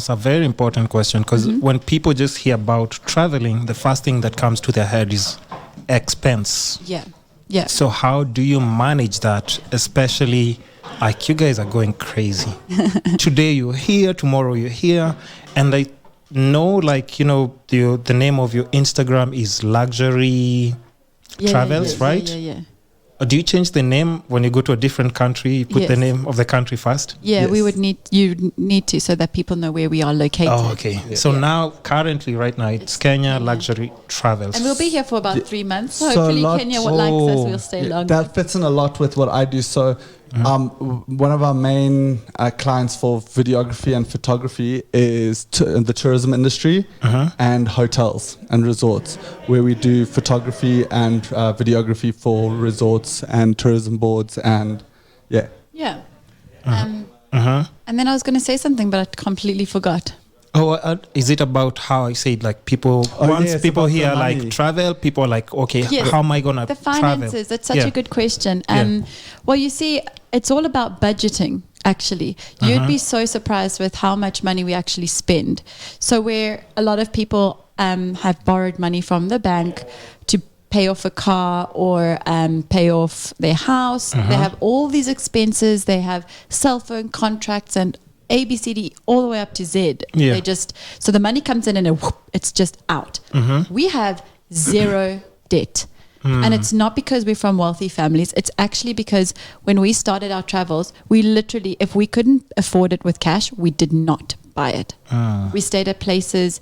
It's a very important question because when people just hear about traveling, the first thing that comes to their head is expense. Yeah. Yeah. So how do you manage that, especially like you guys are going crazy? Today you're here, tomorrow you're here, and I know like, you know, the name of your Instagram is Luxury Travels, right? Yeah. Do you change the name when you go to a different country? You put the name of the country first? Yeah, we would need to so that people know where we are located. Oh, okay. Yeah. So now, currently, right now, it's Kenya Luxury Travels. And we'll be here for about 3 months. So hopefully Kenya likes us, we'll stay longer. That fits in a lot with what I do. So one of our main clients for videography and photography is the tourism industry and hotels and resorts, where we do photography and videography for resorts and tourism boards and and then I was going to say something, but I completely forgot. Oh, is it about how I said like people? Once people hear like travel, people are like, okay, how am I gonna the finances? Travel? That's such a good question. Well, you see, it's all about budgeting. Actually, you'd be so surprised with how much money we actually spend. So where a lot of people have borrowed money from the bank to pay off a car or pay off their house, they have all these expenses. They have cell phone contracts and ABCD all the way up to Z. Yeah. They just, so the money comes in and it's just out. We have zero debt. And it's not because we're from wealthy families. It's actually because when we started our travels, we literally, if we couldn't afford it with cash, we did not buy it. We stayed at places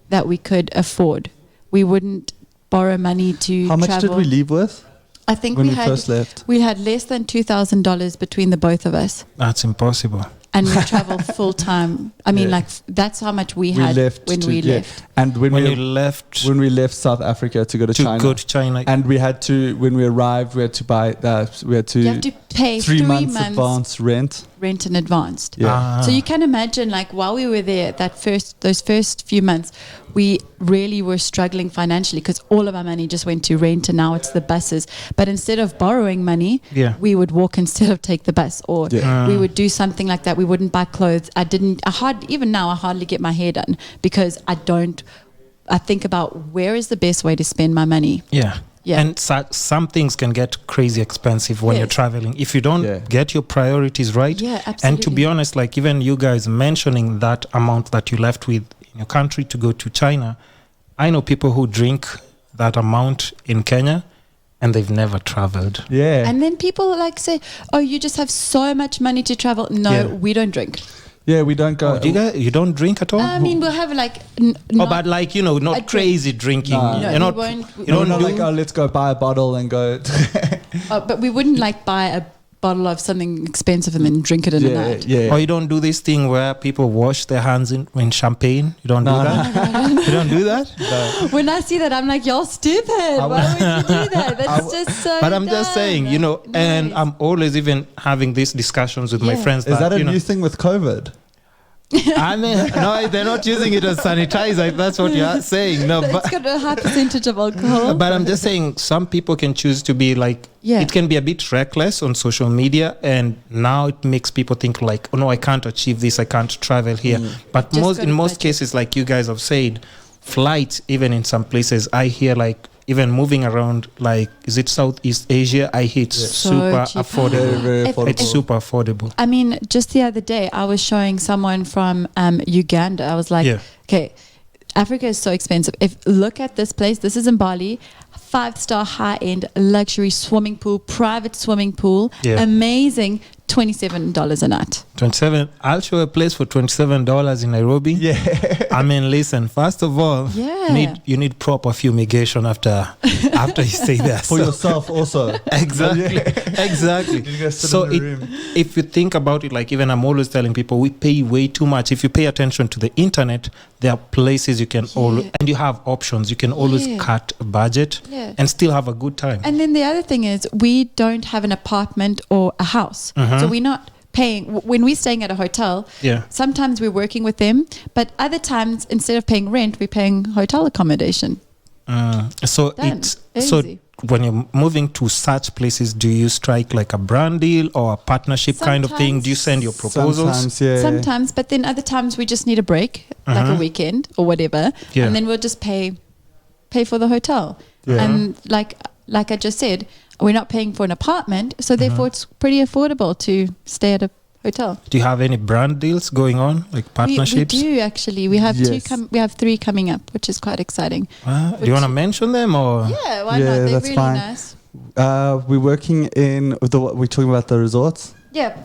that we could afford. We wouldn't borrow money to How much travel. did we leave with? I think when we first left? We had less than $2,000 between the both of us. That's impossible. And we traveled full time. I mean, like that's how much we had when we left. And when you left, when we left South Africa to go to China, and we had to, when we arrived, we had to buy that. We had to, you have to pay 3 months advance rent in advance. Yeah. So you can imagine, like while we were there, those first few months, we really were struggling financially because all of our money just went to rent, and now it's the buses. But instead of borrowing money, we would walk instead of take the bus, or we would do something like that. We wouldn't buy clothes. Even now I hardly get my hair done because I think about where is the best way to spend my money. Yeah. And some things can get crazy expensive when you're traveling if you don't get your priorities right. Yeah, absolutely. And to be honest, like even you guys mentioning that amount that you left with in your country to go to China, I know people who drink that amount in Kenya and they've never traveled. Yeah. And then people like say, oh, you just have so much money to travel. No, we don't drink. Yeah, we don't go. Oh, you don't drink at all? I mean, we'll have like... but like, you know, not crazy drinking. No, we won't. You know, not like, let's go buy a bottle and go... but we wouldn't like buy a bottle of something expensive and then drink it in a night. Yeah. Or you don't do this thing where people wash their hands in champagne? You don't do that? You don't do that? No. When I see that, I'm like, y'all stupid. Why would you do that? That's just so But I'm just saying, you know, and I'm always even having these discussions with my friends. Is that a new thing with COVID? I mean, no, they're not using it as sanitizer. That's what you're saying. No, it's got a high percentage of alcohol. But I'm just saying, some people can choose to be like, it can be a bit reckless on social media, and now it makes people think like, oh no, I can't achieve this, I can't travel here. But in most cases, like you guys have said, flights, even in some places, I hear like, even moving around, like, is it Southeast Asia? I hear it's super affordable. Very affordable. It's super affordable. I mean, just the other day, I was showing someone from Uganda. I was like, okay, Africa is so expensive. Look at this place. This is in Bali. 5-star high-end luxury swimming pool, private swimming pool. Yeah. Amazing. $27 a night. 27. I'll show a place for $27 in Nairobi. Yeah. I mean, listen. First of all, you need proper fumigation after you stay there for yourself also. Exactly. Exactly. So if you think about it, like even I'm always telling people, we pay way too much. If you pay attention to the internet, there are places you can and you have options. You can always cut a budget and still have a good time. And then the other thing is, we don't have an apartment or a house. So we're not paying. When we're staying at a hotel, sometimes we're working with them, but other times, instead of paying rent, we're paying hotel accommodation. So Done. it's Easy. when you're moving to such places, do you strike like a brand deal or a partnership kind of thing? Do you send your proposals? Sometimes, yeah. Sometimes, but then other times we just need a break, like a weekend or whatever, Yeah. and then we'll just pay for the hotel. Yeah. And like I just said, we're not paying for an apartment, so therefore it's pretty affordable to stay at a hotel. Do you have any brand deals going on, like partnerships? We do actually. We have Yes. we have 3 coming up, which is quite exciting. Do you want to mention them or? Yeah, why Yeah, not? They're that's really fine. nice. We're working in we're talking about the resorts. Yeah,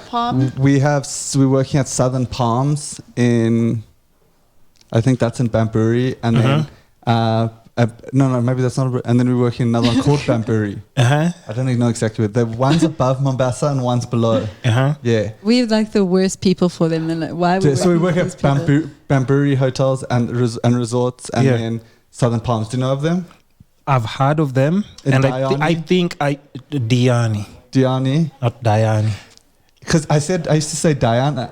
Palm. We're working at Southern Palms in, I think that's in Bamburi, and then no, maybe that's not. And then we're working another one called Bamburi. I don't even know exactly what. The one's above Mombasa and one's below. Yeah. We're like the worst people for them. And like, why? So we work at Bamburi hotels and resorts, and then Southern Palms. Do you know of them? I've heard of them, and I think Diani, not Diani. Because I used to say Diana.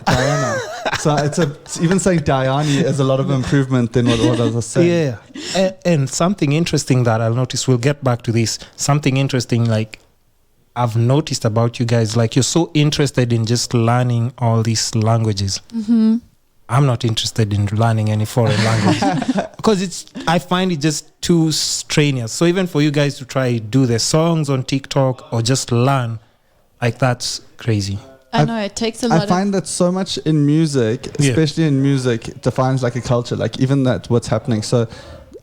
So it's even saying Diani is a lot of improvement than what I was saying. Yeah, and something interesting that I'll notice. We'll get back to this. Something interesting, like I've noticed about you guys, like you're so interested in just learning all these languages. I'm not interested in learning any foreign language because I find it just too strenuous. So even for you guys to try do the songs on TikTok or just learn, like that's crazy. I know it takes a lot. I find that so much in music, especially in music, it defines like a culture, like even that what's happening. So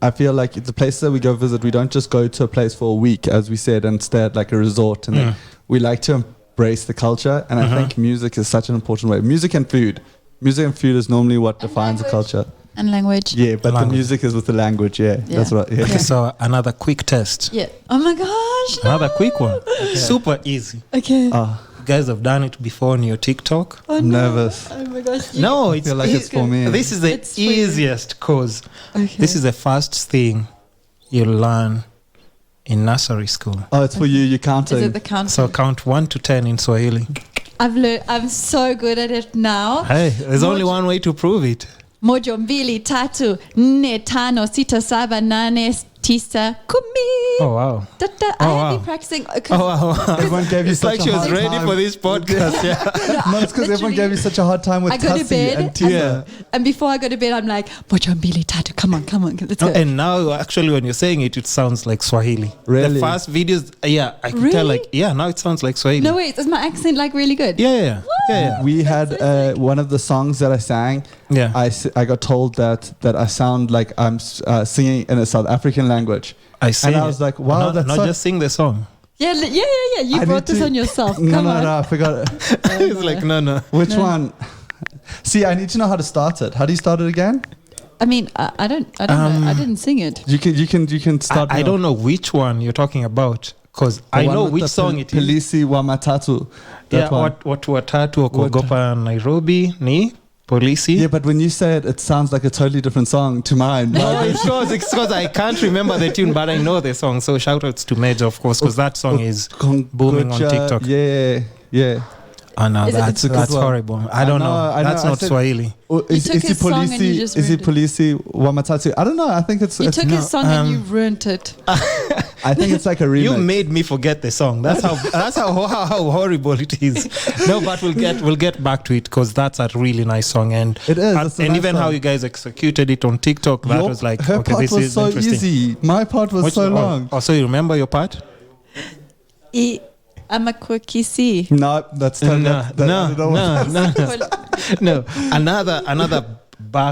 I feel like the places that we go visit, we don't just go to a place for a week, as we said, and stay at like a resort. And then we like to embrace the culture. And I think music is such an important way. Music and food. Music and food is normally what defines a culture. And language. Yeah, but the music is with the language. Yeah. That's right. Yeah. Okay, so another quick test. Yeah. Oh my gosh. Another quick one. Okay. Super easy. Okay. You guys have done it before on your TikTok. I'm nervous. Oh my gosh. No, I feel like it's for me. This is the easiest cause. This is the first thing you learn in nursery school. Oh, it's for you. You're counting. Is it the counting? So count 1 to 10 in Swahili. I'm so good at it now. Hey, there's only one way to prove it. Moja, mbili, tatu, nne, tano, sita, saba, nane, tisa, kumi. Oh, wow. I have been practicing. Everyone gave you It's such like she a was hard ready time. for this podcast. Yeah. No, it's because everyone gave you such a hard time with I go to Tassie bed and Tia. and before I go to bed, I'm like, moja, mbili, tatu, come on, let's go. And now, actually, when you're saying it, it sounds like Swahili. Really? The first videos, I can tell, like, now it sounds like Swahili. No, wait, is my accent like really good? Yeah. We had one of the songs that I sang. Yeah. I got told that I sound like I'm singing in a South African language. And I was like, wow, that's not just sing the song. Yeah. You brought this on yourself. No, I forgot it. It's like, no. Which one? See, I need to know how to start it. How do you start it again? I mean, I don't know. I didn't sing it. You can start. I don't know which one you're talking about because I know which song it is. Polisi wa matatu. Watu watatu wakuogopa Nairobi ni polisi. Yeah, but when you say it, it sounds like a totally different song to mine. No, it's because I can't remember the tune, but I know the song. So shout outs to Major, of course, because that song is booming on TikTok. Yeah. Oh no, It's a good that's one. horrible. I don't know. That's not Swahili. Is took he his song and you just Is he ruined it. polisi wa matatu? I don't know. I think it's. You took his song and you ruined it. I think it's like a remix. You made me forget the song. That's how horrible it is. No, but we'll get back to it because that's a really nice song and It is. It's a and nice even song. how you guys executed it on TikTok. That was like, her okay, part this was is so interesting. easy. My part was so long. Oh, so you remember your part? I'm a quickie. No, that's No. Another